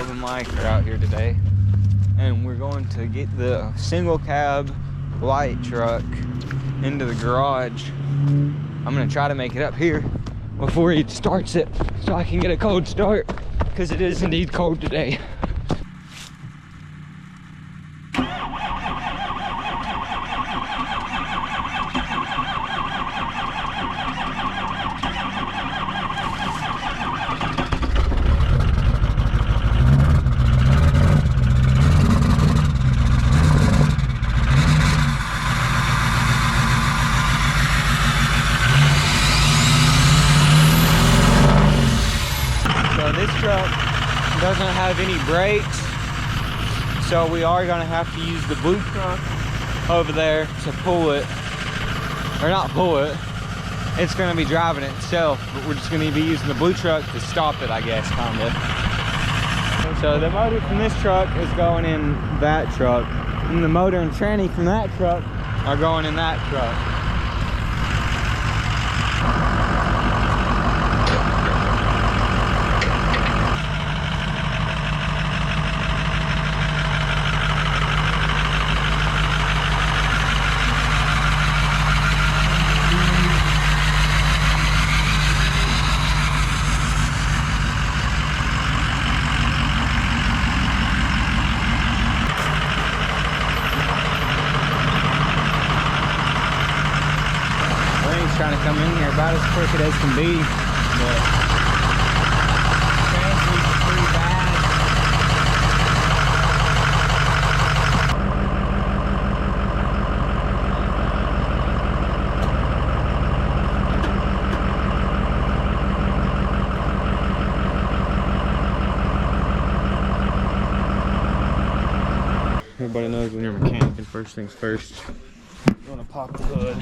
Caleb and Mike are out here today, and we're going to get the single cab light truck into the garage. I'm gonna try to make it up here before he starts it so I can get a cold start, because it is indeed cold today. This truck doesn't have any brakes, so we are going to have to use the blue truck over there to pull it, or not pull it, it's going to be driving it itself, but we're just going to be using the blue truck to stop it, I guess, kind of. So the motor from this truck is going in that truck, and the motor and tranny from that truck are going in that truck. Trying to come in here about as crooked as can be, but transmit's pretty bad. Everybody knows when you're mechanicing, first things first, you want to pop the hood.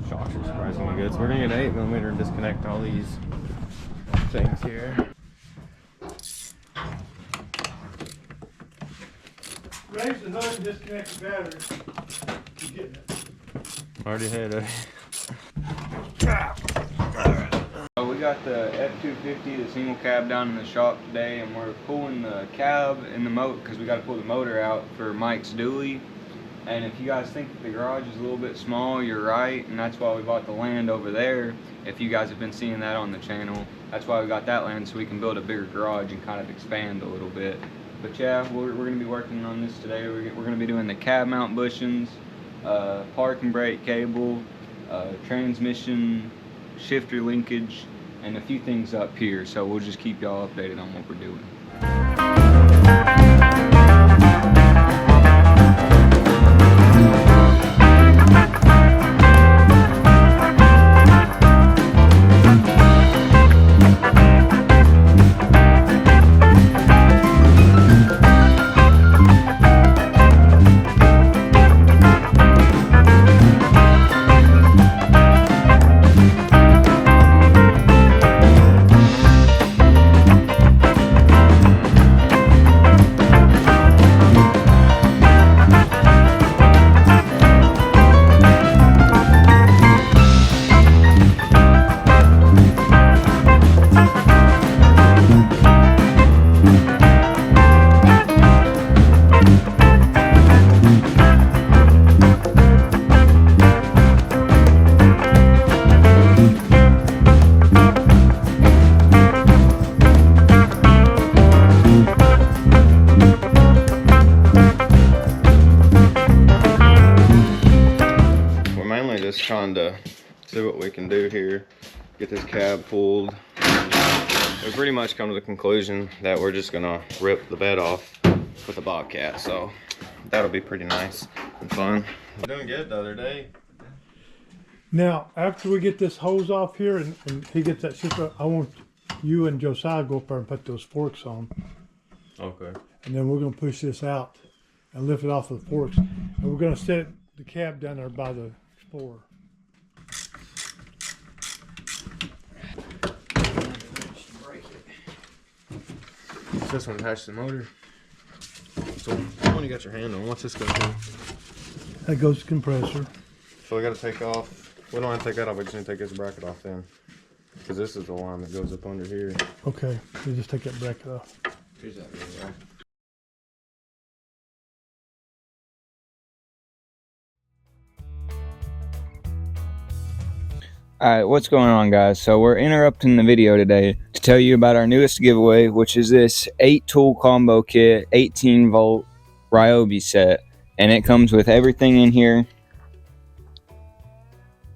Shocks are surprisingly good, so we're gonna get an 8mm and disconnect all these things here. Raise the hood and disconnect the battery. You're getting it. Already had it. So we got the F250, the single cab, down in the shop today, and we're pulling the cab and the motor because we got to pull the motor out for Mike's dually. And if you guys think that the garage is a little bit small, you're right, and that's why we bought the land over there. If you guys have been seeing that on the channel, that's why we got that land, so we can build a bigger garage and kind of expand a little bit. But yeah, we're going to be working on this today. We're going to be doing the cab mount bushings, park and brake cable, transmission, shifter linkage, and a few things up here. So we'll just keep y'all updated on what we're doing. Trying to see what we can do here, get this cab pulled. We pretty much come to the conclusion that we're just gonna rip the bed off with a Bobcat, so that'll be pretty nice and fun. Doing good the other day. Now, after we get this hose off here and he gets that shit, I want you and Josiah go up there and put those forks on. Okay. And then we're gonna push this out and lift it off of the forks. And we're gonna set the cab down there by the Explorer. This one attached to the motor. So when you got your hand on, what's this going to do? That goes to compressor. So we got to take off. We don't have to take that off. We just need to take this bracket off then. Because this is the line that goes up under here. Okay, you just take that bracket off. Here's that really right. Alright, what's going on, guys? So we're interrupting the video today to tell you about our newest giveaway, which is this 8-tool combo kit, 18-volt Ryobi set. And it comes with everything in here.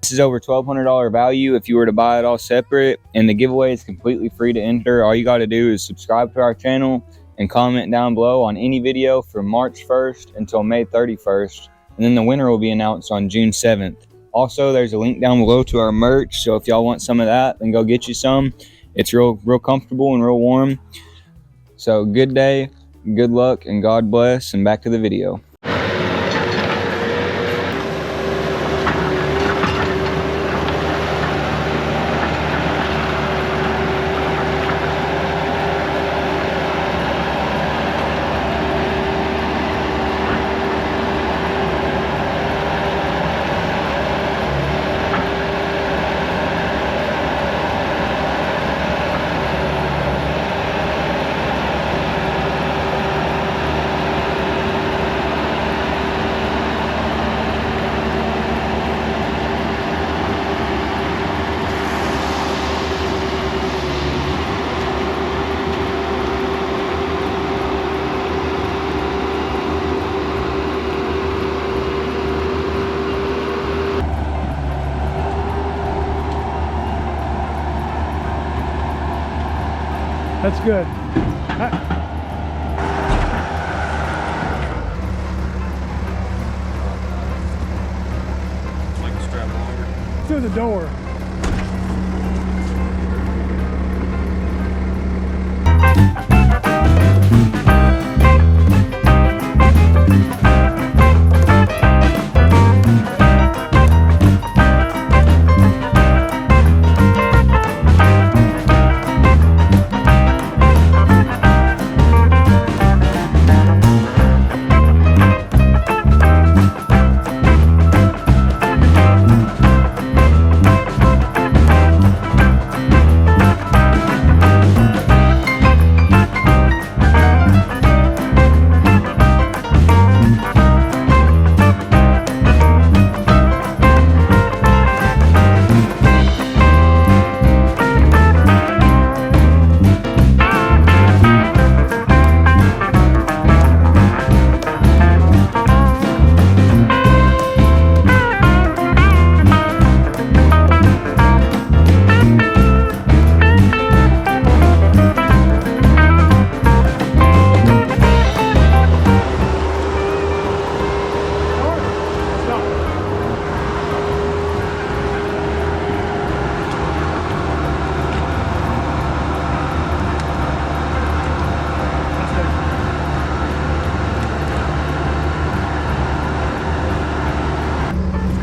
This is over $1,200 value if you were to buy it all separate. And the giveaway is completely free to enter. All you got to do is subscribe to our channel and comment down below on any video from March 1st until May 31st. And then the winner will be announced on June 7th. Also, there's a link down below to our merch, so if y'all want some of that, then go get you some. It's real comfortable and real warm. So good day, good luck, and God bless, and back to the video. That's good. Like a strap longer. Through the door.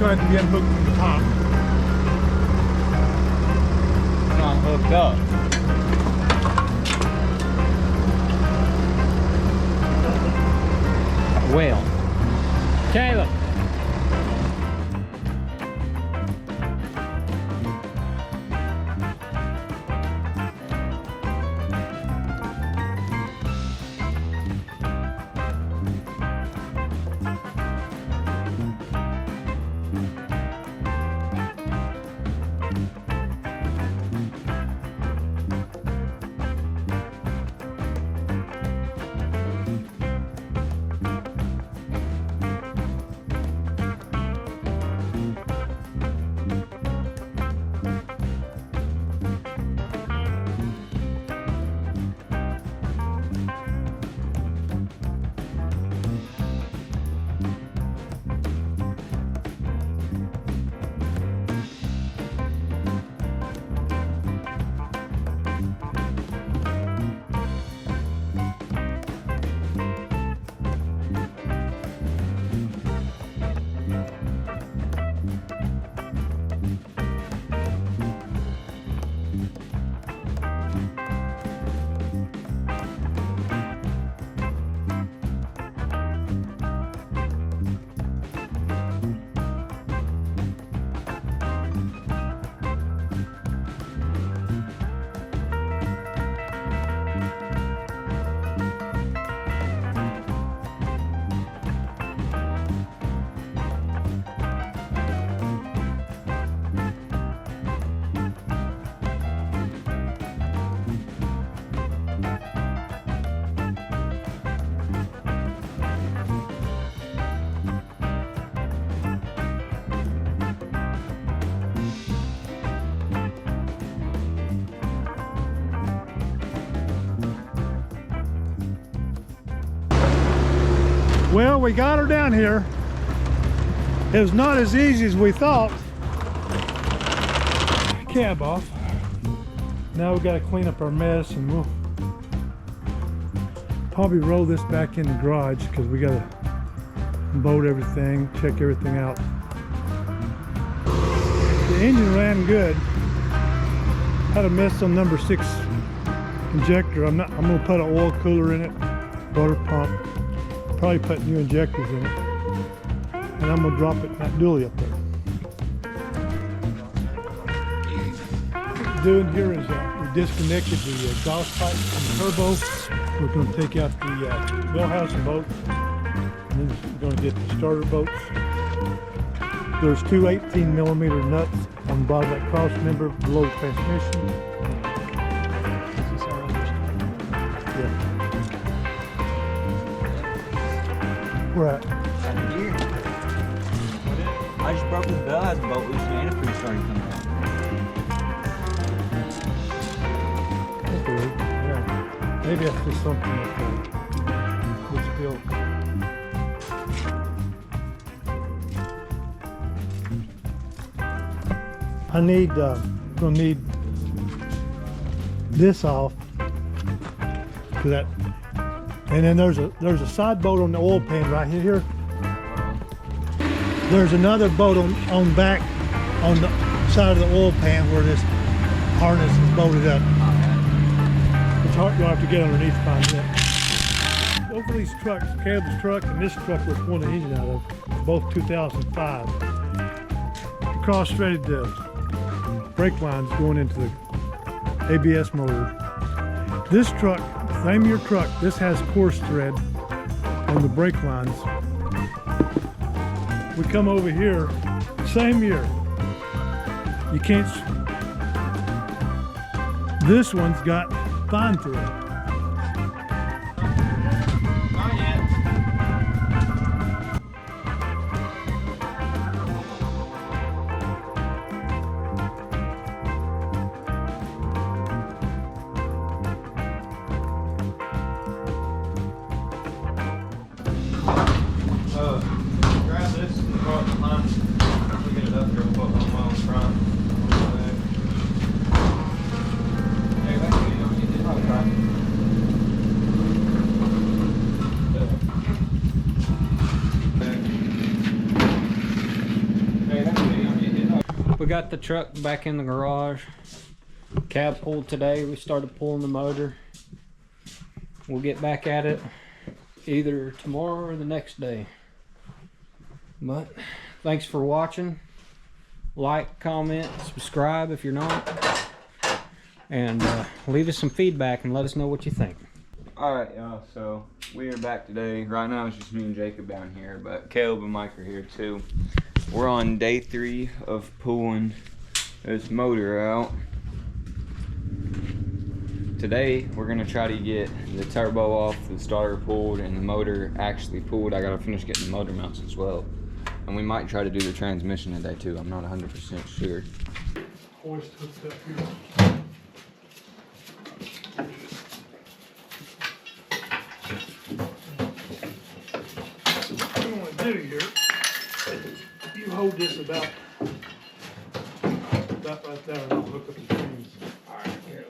Going to be unhooked from the top. It's not hooked up. Well, Caleb. Well, we got her down here. It was not as easy as we thought. Cab off. Now we got to clean up our mess, and we'll probably roll this back in the garage because we got to bolt everything, check everything out. The engine ran good. Had a mess on number 6 injector. I'm gonna put an oil cooler in it, water pump, probably put new injectors in it, and I'm gonna drop it in that dually up there. What we're doing here is we disconnected the exhaust pipe from the turbo. We're gonna take out the wheel housing bolt, and then we're gonna get the starter bolts. There's 2 18mm nuts on the bottom of that cross member below the transmission. Yeah. Where at? Here. I just broke the bell housing bolt loose and antifreeze started coming out. That's weird. Yeah. Maybe that's just something that was built. I need, gonna need this off to that, and then there's a side bolt on the oil pan right here. There's another bolt on back on the side of the oil pan where this harness is bolted up. It's hard, you'll have to get underneath to find it. Both of these trucks, Caleb's truck and this truck we're pulling the engine out of, both 2005. Cross-threaded brake lines going into the ABS motor. This truck, same year truck, this has coarse thread on the brake lines. We come over here, same year. You can't, this one's got fine thread. Not yet. Grab this and throw it behind. We'll get it up here, we'll put one while in front. Hey, that's what you don't get this probably right. Hey, that's what you don't get this. We got the truck back in the garage. Cab pulled today. We started pulling the motor. We'll get back at it either tomorrow or the next day. But thanks for watching. Like, comment, subscribe if you're not, and leave us some feedback and let us know what you think. Alright, y'all, so we are back today. Right now it's just me and Jacob down here, but Caleb and Mike are here too. We're on day 3 of pulling this motor out. Today we're gonna try to get the turbo off, the starter pulled, and the motor actually pulled. I gotta finish getting the motor mounts as well. And we might try to do the transmission today too. I'm not 100% sure. Hoist hooked up here. What I'm gonna do here, you hold this about right there, and I'll hook up the strings. All right, here.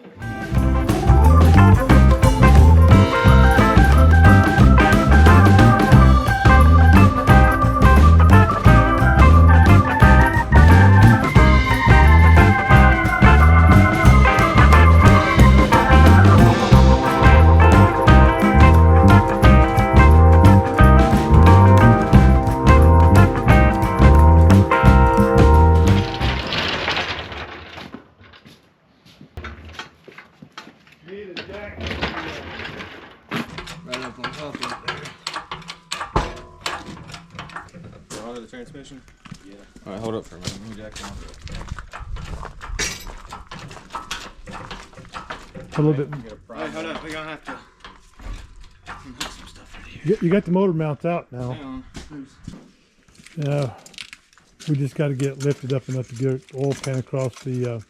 Right up on top of it there. Onto the transmission? Yeah. Alright, hold up for a minute. Let me jack it off. A little bit. Alright, hold up. We're gonna have to put some stuff in here. You got the motor mounts out now. Hang on. We just got to get it lifted up enough to get the oil pan across the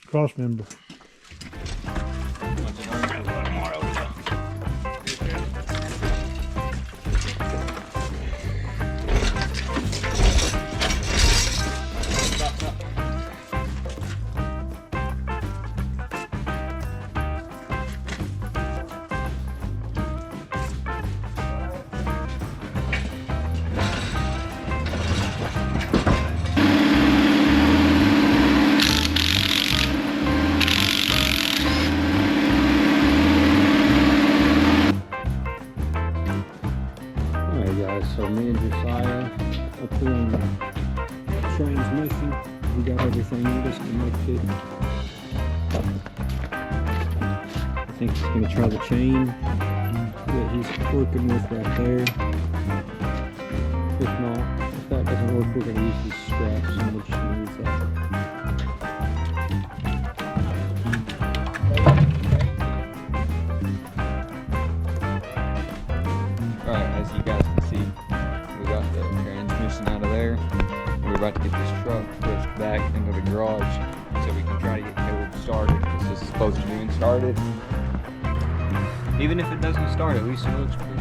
cross member. So me and Josiah are pulling the transmission. We got everything disconnected. I think he's going to try the chain that he's working with right there. If not, if that doesn't work, we're going to use these straps and we're just going to use that. Alright, as you guys can see, we got the transmission out of there. We're about to get this truck pushed back into the garage so we can try to get Caleb started, because this is supposed to be started. Even if it doesn't start, at least it looks pretty.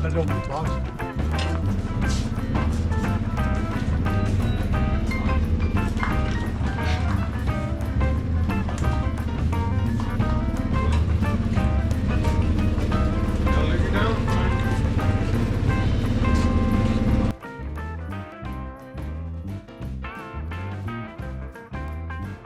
Let's open the box.